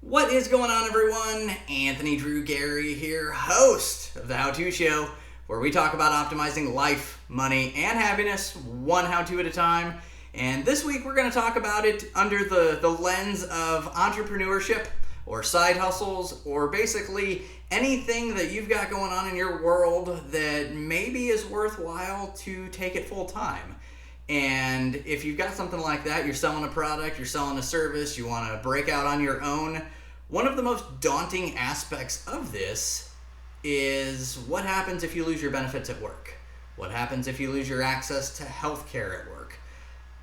What is going on, everyone? Anthony Drew Gary here, host of the How To Show, where we talk about optimizing life, money, and happiness one how-to at a time. And this week we're going to talk about it under the lens of entrepreneurship or side hustles, or basically anything that you've got going on in your world that maybe is worthwhile to take it full time. And if you've got something like that, you're selling a product, you're selling a service, you want to break out on your own, one of the most daunting aspects of this is what happens if you lose your benefits at work? What happens if you lose your access to healthcare at work?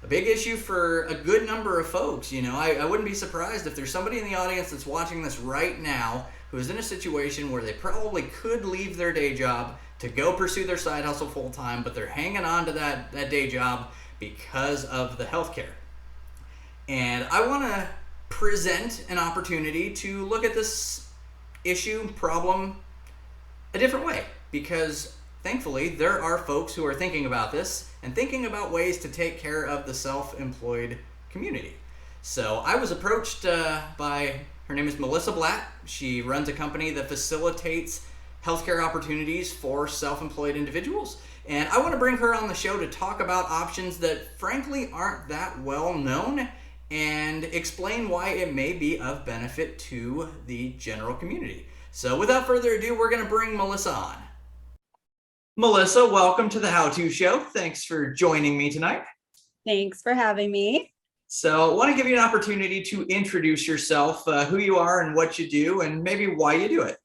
A big issue for a good number of folks. I wouldn't be surprised if there's somebody in the audience that's watching this right now who is in a situation where they probably could leave their day job to go pursue their side hustle full time, but they're hanging on to that day job because of the healthcare. And I want to present an opportunity to look at this issue, problem, a different way, because thankfully there are folks who are thinking about this and thinking about ways to take care of the self-employed community. So I was approached by, her name is Melissa Blatt. She runs a company that facilitates healthcare opportunities for self-employed individuals. And I want to bring her on the show to talk about options that frankly aren't that well known and explain why it may be of benefit to the general community. So without further ado, we're going to bring Melissa on. Melissa, welcome to the How To Show. Thanks for joining me tonight. Thanks for having me. So I want to give you an opportunity to introduce yourself, who you are and what you do, and maybe why you do it.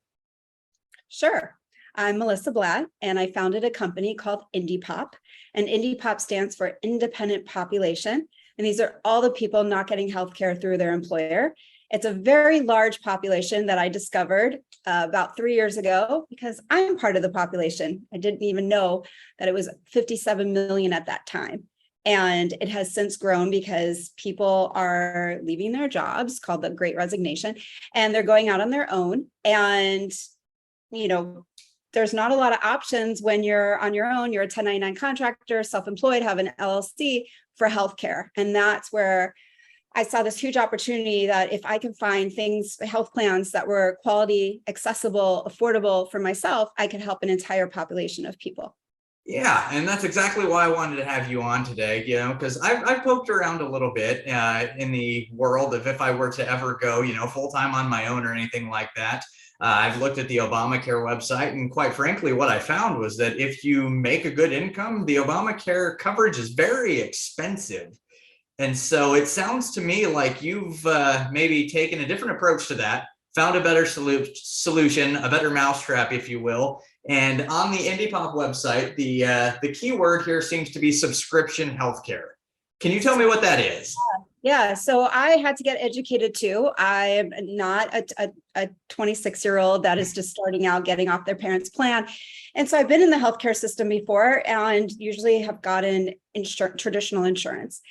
Sure. I'm Melissa Blatt, and I founded a company called indipop. And indipop stands for Independent Population. And these are all the people not getting healthcare through their employer. It's a very large population that I discovered about 3 years ago because I'm part of the population. I didn't even know that it was 57 million at that time. And it has since grown because people are leaving their jobs, called the Great Resignation, and they're going out on their own. And, there's not a lot of options when you're on your own. You're a 1099 contractor, self-employed, have an LLC for healthcare. And that's where I saw this huge opportunity that if I can find health plans that were quality, accessible, affordable for myself, I could help an entire population of people. Yeah, and that's exactly why I wanted to have you on today, because I've poked around a little bit in the world of if I were to ever go, full-time on my own or anything like that. I've looked at the Obamacare website, and quite frankly, what I found was that if you make a good income, the Obamacare coverage is very expensive. And so it sounds to me like you've maybe taken a different approach to that, found a better solution, a better mousetrap, if you will. And on the indipop website, the key word here seems to be subscription healthcare. Can you tell me what that is? Yeah, so I had to get educated too. I am not a 26-year-old that is just starting out, getting off their parents' plan. And so I've been in the healthcare system before and usually have gotten traditional insurance,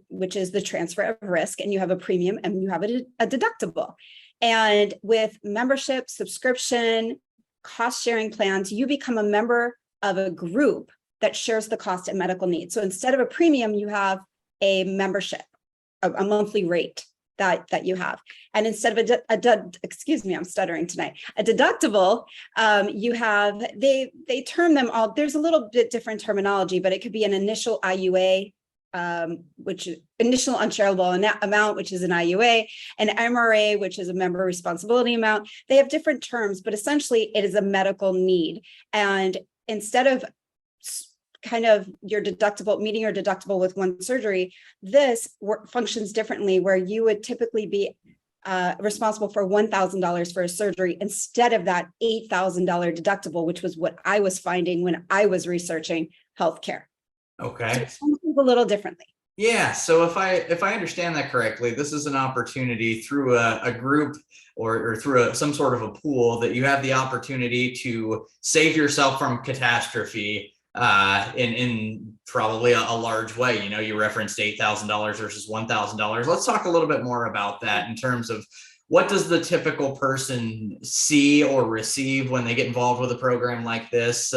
which is the transfer of risk, and you have a premium and you have a deductible. And with membership, subscription, cost sharing plans, you become a member of a group that shares the cost and medical needs. So instead of a premium, you have a membership, a monthly rate that you have. And instead of I'm stuttering tonight, a deductible, you have, they term them all, there's a little bit different terminology, but it could be an initial IUA, which is initial unshareable amount, which is an IUA, an MRA, which is a member responsibility amount. They have different terms, but essentially it is a medical need. And instead of kind of meeting your deductible with one surgery, this functions differently, where you would typically be responsible for $1,000 for a surgery instead of that $8,000 deductible, which was what I was finding when I was researching healthcare. Okay. So it functions a little differently. Yeah. So if I understand that correctly, this is an opportunity through a group or through some sort of a pool that you have the opportunity to save yourself from catastrophe in probably a large way. You referenced $8,000 versus $1,000. Let's talk a little bit more about that in terms of what does the typical person see or receive when they get involved with a program like this?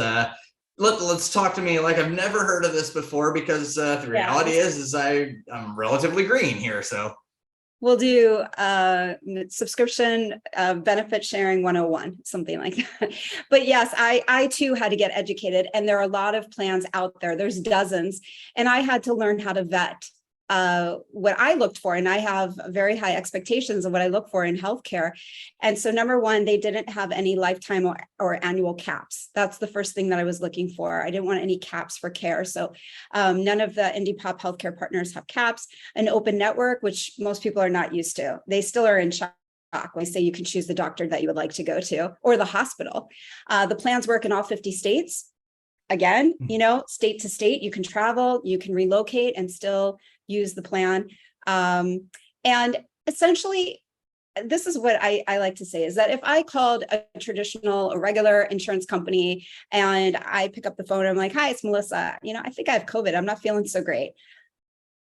Let's talk to me like I've never heard of this before, because the reality is I'm relatively green here. So we'll do subscription benefit sharing 101, something like that. But yes, I too had to get educated, and there are a lot of plans out there. There's dozens, and I had to learn how to vet what I looked for. And I have very high expectations of what I look for in healthcare. And so number one, they didn't have any lifetime or annual caps. That's the first thing that I was looking for. I didn't want any caps for care. So none of the indipop healthcare partners have caps. An open network, which most people are not used to. They still are in shock when I say you can choose the doctor that you would like to go to, or the hospital. The plans work in all 50 states. Again, state to state, you can travel, you can relocate and still use the plan. And essentially, this is what I like to say is that if I called a traditional, a regular insurance company and I pick up the phone, and I'm like, hi, it's Melissa. I think I have COVID. I'm not feeling so great.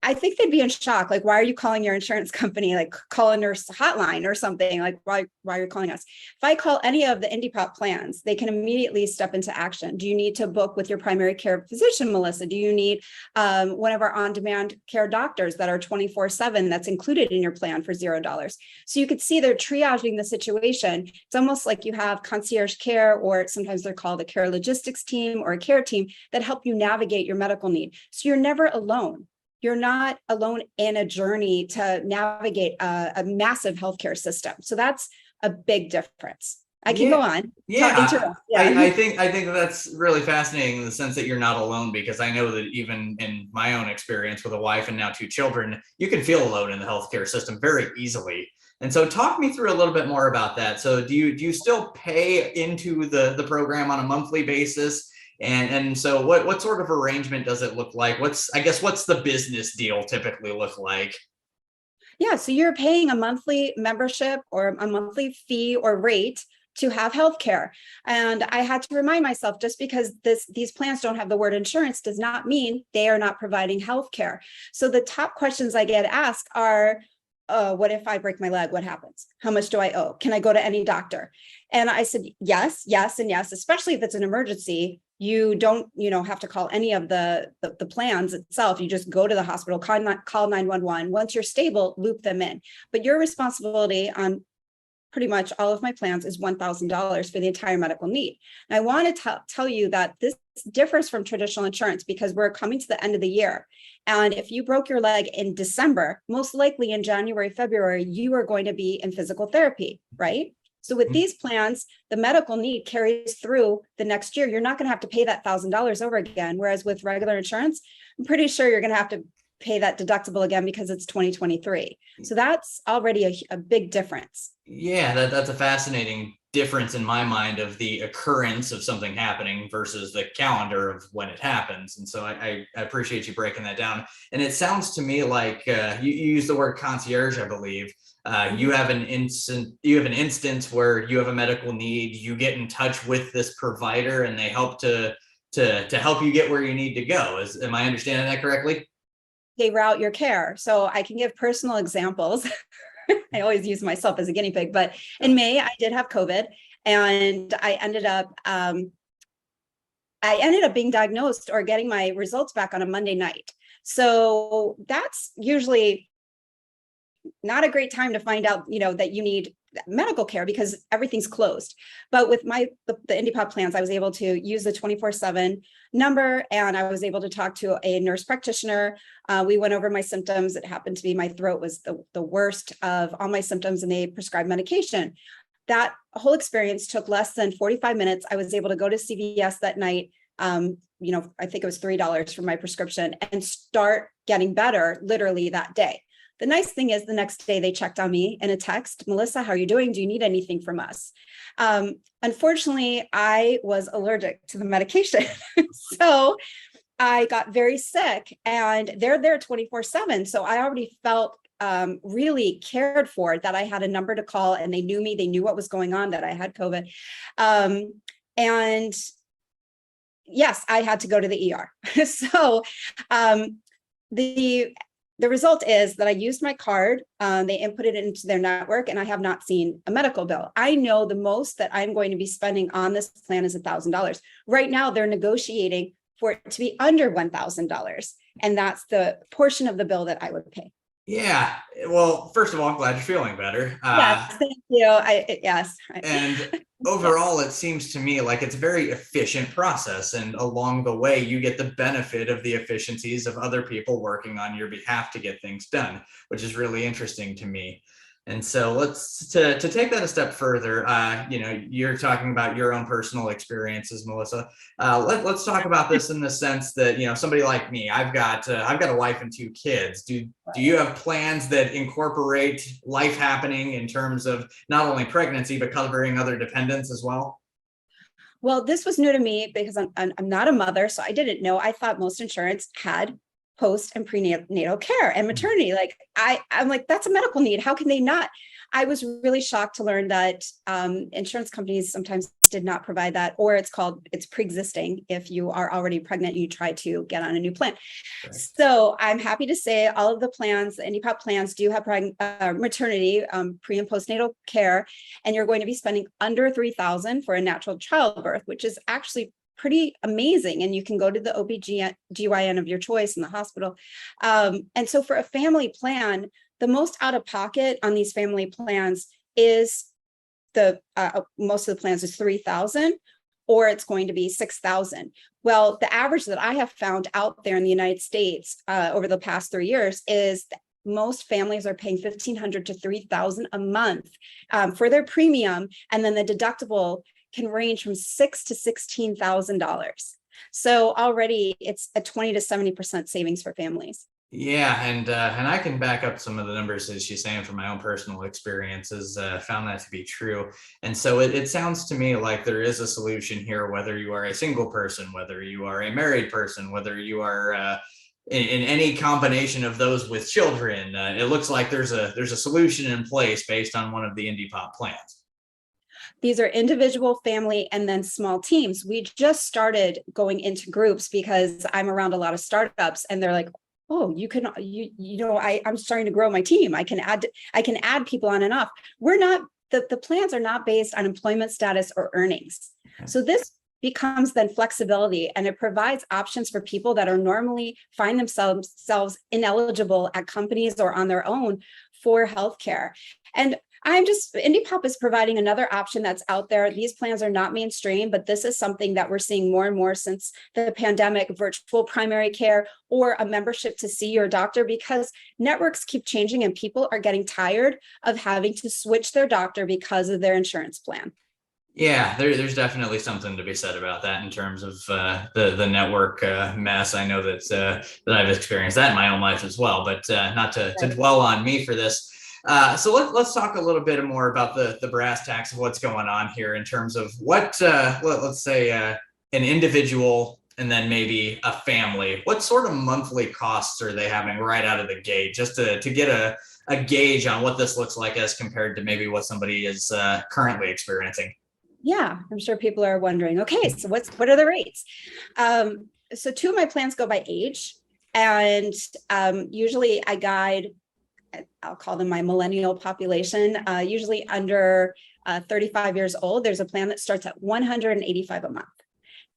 I think they'd be in shock. Like, why are you calling your insurance company? Like, call a nurse hotline or something. Like, why are you calling us? If I call any of the indipop plans, they can immediately step into action. Do you need to book with your primary care physician, Melissa? Do you need one of our on-demand care doctors that are 24/7 that's included in your plan for $0? So you could see they're triaging the situation. It's almost like you have concierge care, or sometimes they're called a care logistics team or a care team that help you navigate your medical need. So you're never alone. You're not alone in a journey to navigate a massive healthcare system. So that's a big difference. I can go on. Yeah, I think that's really fascinating in the sense that you're not alone, because I know that even in my own experience with a wife and now 2 children, you can feel alone in the healthcare system very easily. And so talk me through a little bit more about that. So do you still pay into the program on a monthly basis? And so what sort of arrangement does it look like? What's the business deal typically look like? Yeah, so you're paying a monthly membership or a monthly fee or rate to have healthcare. And I had to remind myself, just because these plans don't have the word insurance does not mean they are not providing healthcare. So the top questions I get asked are, what if I break my leg? What happens? How much do I owe? Can I go to any doctor? And I said, yes, yes, and yes, especially if it's an emergency. You don't, have to call any of the plans itself. You just go to the hospital, call 911. Once you're stable, loop them in. But your responsibility on pretty much all of my plans is $1,000 for the entire medical need. And I want to tell you that this differs from traditional insurance because we're coming to the end of the year. And if you broke your leg in December, most likely in January, February, you are going to be in physical therapy, right? So with these plans, the medical need carries through the next year. You're not going to have to pay that $1,000 over again. Whereas with regular insurance, I'm pretty sure you're going to have to pay that deductible again because it's 2023. So that's already a big difference. Yeah, that's a fascinating difference in my mind of the occurrence of something happening versus the calendar of when it happens. And so I appreciate you breaking that down. And it sounds to me like you use the word concierge, I believe. You have an instance where you have a medical need, you get in touch with this provider and they help to help you get where you need to go. Am I understanding that correctly? They route your care. So I can give personal examples. I always use myself as a guinea pig, but in May I did have COVID, and I ended up being diagnosed or getting my results back on a Monday night. So that's usually not a great time to find out, that you need medical care because everything's closed. But with the indipop plans, I was able to use the 24/7 number, and I was able to talk to a nurse practitioner. We went over my symptoms. It happened to be my throat was the worst of all my symptoms, and they prescribed medication. That whole experience took less than 45 minutes. I was able to go to CVS that night. I think it was $3 for my prescription, and start getting better literally that day. The nice thing is the next day they checked on me in a text, Melissa, how are you doing? Do you need anything from us? Unfortunately, I was allergic to the medication. So I got very sick, and they're there 24/7. So I already felt really cared for, that I had a number to call and they knew me, they knew what was going on, that I had COVID. And yes, I had to go to the ER. So the result is that I used my card, they inputted it into their network, and I have not seen a medical bill. I know the most that I'm going to be spending on this plan is $1,000. Right now, they're negotiating for it to be under $1,000. And that's the portion of the bill that I would pay. Yeah. Well, first of all, I'm glad you're feeling better. Yes, thank you. Yes. And Yeah. overall, it seems to me like it's a very efficient process. And along the way, you get the benefit of the efficiencies of other people working on your behalf to get things done, which is really interesting to me. And so to take that a step further, you're talking about your own personal experiences, Melissa. Let's talk about this in the sense that, somebody like me, I've got a wife and two kids. Do you have plans that incorporate life happening in terms of not only pregnancy, but covering other dependents as well? Well, this was new to me because I'm not a mother, so I didn't know. I thought most insurance had post and prenatal care and maternity. Like I'm like, that's a medical need. How can they not? I was really shocked to learn that insurance companies sometimes did not provide that, or it's pre-existing if you are already pregnant and you try to get on a new plan. Right. So I'm happy to say all of the plans, the indipop plans do have maternity, pre and postnatal care, and you're going to be spending under $3,000 for a natural childbirth, which is actually pretty amazing. And you can go to the OB/GYN of your choice in the hospital. And so for a family plan, the most out of pocket on these family plans is most of the plans is 3,000, or it's going to be 6,000. Well, the average that I have found out there in the United States over the past 3 years is that most families are paying $1,500 to $3,000 a month for their premium, and then the deductible can range from $6,000 to $16,000. So already it's a 20 to 70% savings for families. Yeah, and I can back up some of the numbers as she's saying from my own personal experiences. Found that to be true, and so it sounds to me like there is a solution here. Whether you are a single person, whether you are a married person, whether you are in any combination of those with children, it looks like there's a solution in place based on one of the indipop plans. These are individual, family, and then small teams. We just started going into groups because I'm around a lot of startups, and they're like, oh, I'm starting to grow my team. I can add people on and off. We're not, the plans are not based on employment status or earnings. So this becomes then flexibility, and it provides options for people that are normally find themselves ineligible at companies or on their own for healthcare. And indipop is providing another option that's out there. These plans are not mainstream, but this is something that we're seeing more and more since the pandemic: virtual primary care or a membership to see your doctor, because networks keep changing and people are getting tired of having to switch their doctor because of their insurance plan. Yeah, there's definitely something to be said about that in terms of the network mess. I know that I've experienced that in my own life as well, but not to dwell on me for this. So let's talk a little bit more about the brass tacks of what's going on here in terms of what let's say an individual and then maybe a family. What sort of monthly costs are they having right out of the gate, just to get a gauge on what this looks like as compared to maybe what somebody is currently experiencing? Yeah, I'm sure people are wondering, okay, so what are the rates? So two of my plans go by age, and usually I guide, I'll call them my millennial population, usually under 35 years old. There's a plan that starts at $185 a month,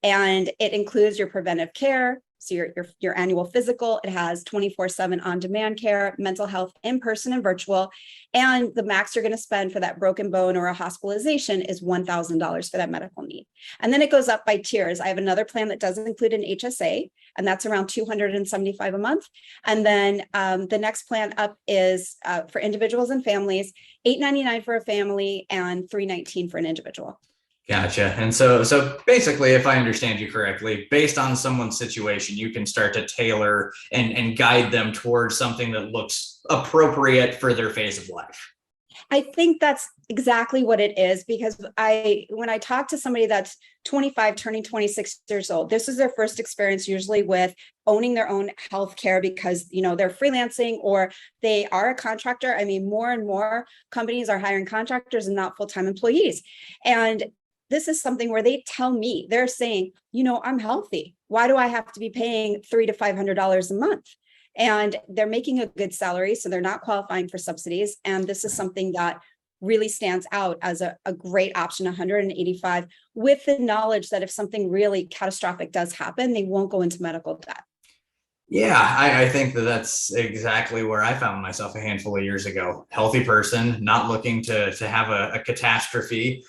and it includes your preventive care. So your annual physical, it has 24/7 on-demand care, mental health, in-person and virtual. And the max you're going to spend for that broken bone or a hospitalization is $1,000 for that medical need. And then it goes up by tiers. I have another plan that doesn't include an HSA, and that's around $275 a month. And then the next plan up is for individuals and families, $899 for a family and $319 for an individual. Gotcha. And so basically, if I understand you correctly, based on someone's situation, you can start to tailor and guide them towards something that looks appropriate for their phase of life. I think that's exactly what it is, because when I talk to somebody that's 25 turning 26 years old, this is their first experience usually with owning their own healthcare, because they're freelancing or they are a contractor. I mean, more and more companies are hiring contractors and not full-time employees. And this is something where they tell me, they're saying, I'm healthy. Why do I have to be paying $300 to $500 a month? And they're making a good salary, so they're not qualifying for subsidies. And this is something that really stands out as a great option, 185, with the knowledge that if something really catastrophic does happen, they won't go into medical debt. Yeah, I think that that's exactly where I found myself a handful of years ago. Healthy person, not looking to have a catastrophe,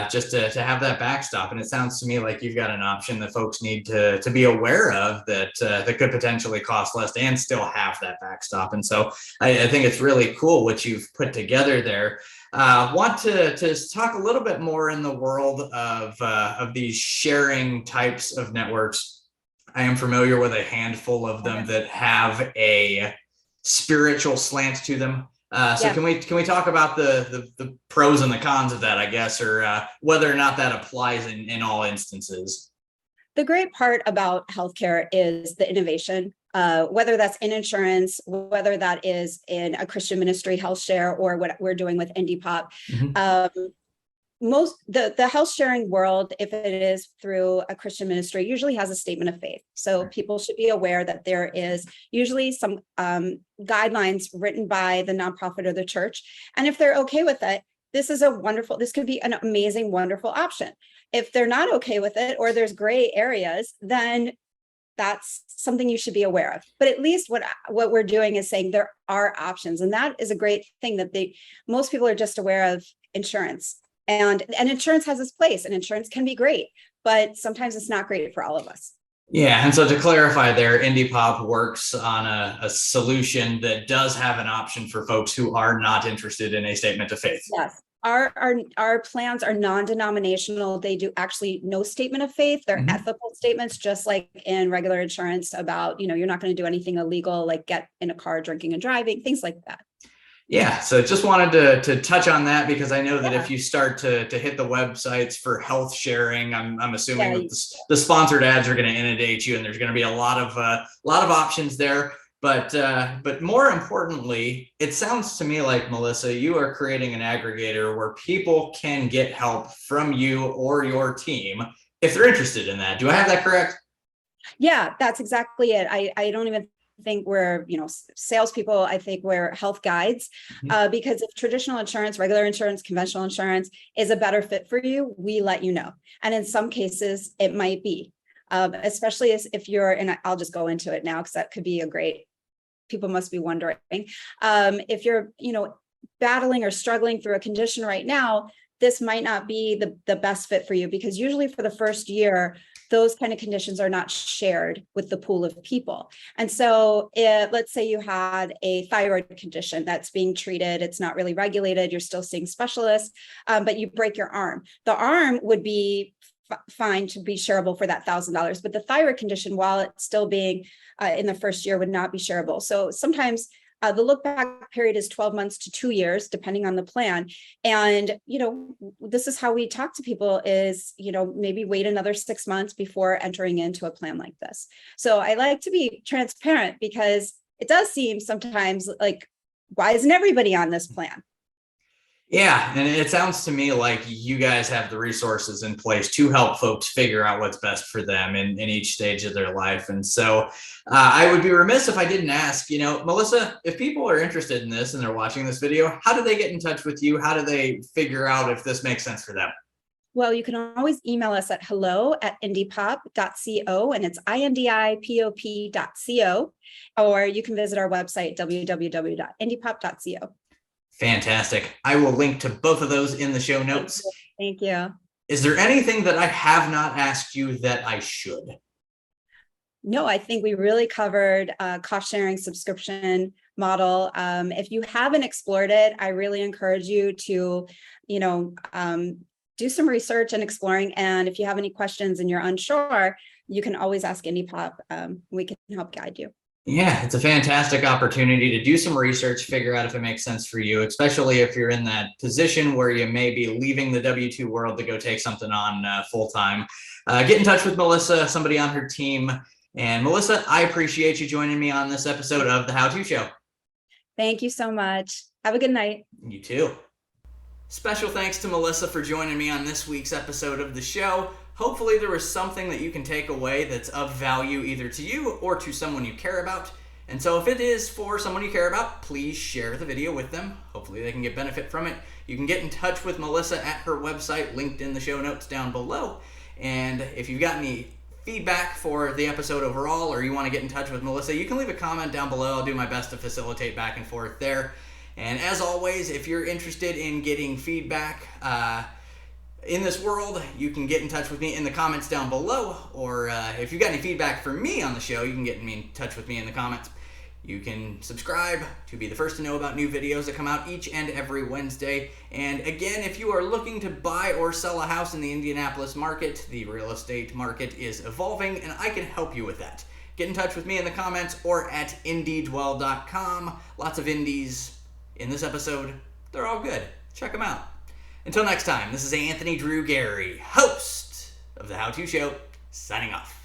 just to have that backstop. And it sounds to me like you've got an option that folks need to be aware of that that could potentially cost less and still have that backstop. And so I think it's really cool what you've put together there. Want to talk a little bit more in the world of these sharing types of networks. I am familiar with a handful of them that have a spiritual slant to them. So Yeah. can we talk about the pros and the cons of that, I guess, or whether or not that applies in all instances? The great part about healthcare is the innovation, whether that's in insurance, whether that is in a Christian ministry health share, or what we're doing with indipop. Mm-hmm. Most the health sharing world, if it is through a Christian ministry, usually has a statement of faith. So people should be aware that there is usually some guidelines written by the nonprofit or the church. And if they're okay with it, this could be an amazing, wonderful option. If they're not okay with it, or there's gray areas, then that's something you should be aware of. But at least what we're doing is saying there are options. And that is a great thing, that most people are just aware of insurance. And insurance has its place, and insurance can be great, but sometimes it's not great for all of us. Yeah, and so to clarify there, indipop works on a solution that does have an option for folks who are not interested in a statement of faith. Yes. Our plans are non-denominational. They do actually no statement of faith. They're ethical statements, just like in regular insurance, about, you're not going to do anything illegal, like get in a car drinking and driving, things like that. Yeah, so just wanted to touch on that, because I know that if you start to hit the websites for health sharing, I'm assuming that the sponsored ads are going to inundate you, and there's going to be a lot of options there. But more importantly, it sounds to me like, Melissa, you are creating an aggregator where people can get help from you or your team if they're interested in that. Do I have that correct? Yeah, that's exactly it. I don't even think we're, salespeople. I think we're health guides, because if traditional insurance, regular insurance, conventional insurance is a better fit for you, we let you know. And in some cases, it might be, especially if you're, and I'll just go into it now, because that could be people must be wondering, if you're, battling or struggling through a condition right now, this might not be the best fit for you, because usually for the first year, those kind of conditions are not shared with the pool of people. And so let's say you had a thyroid condition that's being treated, it's not really regulated, you're still seeing specialists, but you break your arm. The arm would be fine to be shareable for that $1,000, but the thyroid condition, while it's still being in the first year, would not be shareable. So sometimes the look back period is 12 months to 2 years, depending on the plan. And, this is how we talk to people is, maybe wait another 6 months before entering into a plan like this. So I like to be transparent, because it does seem sometimes like, why isn't everybody on this plan? Yeah, and it sounds to me like you guys have the resources in place to help folks figure out what's best for them in each stage of their life. And so I would be remiss if I didn't ask, Melissa, if people are interested in this and they're watching this video, how do they get in touch with you? How do they figure out if this makes sense for them? Well, you can always email us at hello@indipop.co, and it's indipop.co, or you can visit our website, www.indipop.co. Fantastic. I will link to both of those in the show notes. Thank you. Is there anything that I have not asked you that I should? No, I think we really covered cost sharing subscription model. If you haven't explored it, I really encourage you to, do some research and exploring. And if you have any questions and you're unsure, you can always ask indipop. We can help guide you. Yeah, it's a fantastic opportunity to do some research, figure out if it makes sense for you, especially if you're in that position where you may be leaving the W-2 world to go take something on full time. Get in touch with Melissa, somebody on her team. And Melissa, I appreciate you joining me on this episode of The How To Show. Thank you so much. Have a good night. You too. Special thanks to Melissa for joining me on this week's episode of the show. Hopefully there was something that you can take away that's of value either to you or to someone you care about. And so if it is for someone you care about, please share the video with them. Hopefully they can get benefit from it. You can get in touch with Melissa at her website, linked in the show notes down below. And if you've got any feedback for the episode overall, or you want to get in touch with Melissa, you can leave a comment down below. I'll do my best to facilitate back and forth there. And as always, if you're interested in getting feedback in this world, you can get in touch with me in the comments down below, or if you've got any feedback for me on the show, you can get in touch with me in the comments. You can subscribe to be the first to know about new videos that come out each and every Wednesday. And again, if you are looking to buy or sell a house in the Indianapolis market, the real estate market is evolving, and I can help you with that. Get in touch with me in the comments or at indiedwell.com. Lots of indies in this episode. They're all good. Check them out. Until next time, this is Anthony Drew Gary, host of The How To Show, signing off.